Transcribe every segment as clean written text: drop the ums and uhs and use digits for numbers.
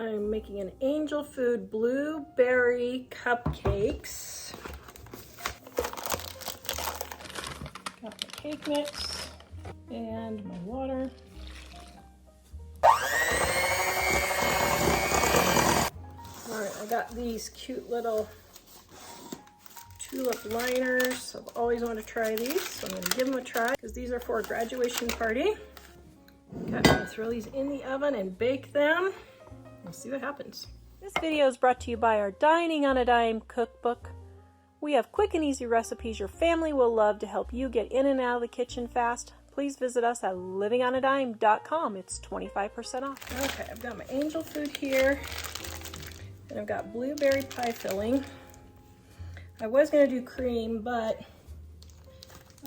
I'm making an Angel Food Blueberry Cupcakes. Got my cake mix and my water. Alright, I got these cute little tulip liners. I've always wanted to try these, so I'm going to give them a try because these are for a graduation party. Okay, I'm going to throw these in the oven and bake them. We'll see what happens. This video is brought to you by our Dining on a Dime cookbook. We have quick and easy recipes your family will love to help you get in and out of the kitchen fast. Please visit us at livingonadime.com. It's 25% off. Okay, I've got my Angel Food here, and I've got blueberry pie filling. I was going to do cream, but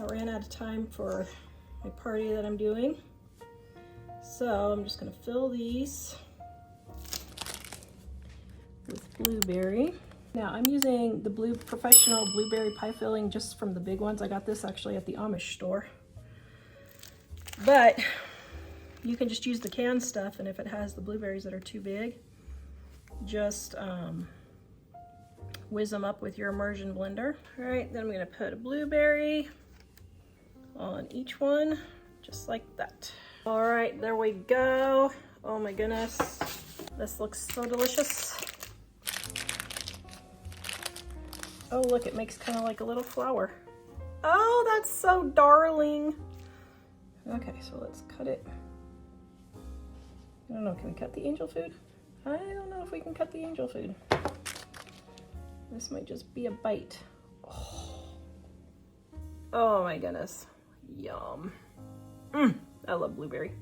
I ran out of time for my party that I'm doing. So I'm just going to fill these with blueberry. Now I'm using the professional blueberry pie filling just from the big ones. I got this actually at the Amish store. But you can just use the canned stuff, and if it has the blueberries that are too big, just whiz them up with your immersion blender. All right, then I'm gonna put a blueberry on each one, just like that. All right, there we go. Oh my goodness, this looks so delicious. Oh look, it makes kind of like a little flower. Oh, that's so darling. Okay, so let's cut it. I don't know, can we cut the Angel Food? I don't know if we can cut the Angel Food. This might just be a bite. Oh my goodness, yum. I love blueberry.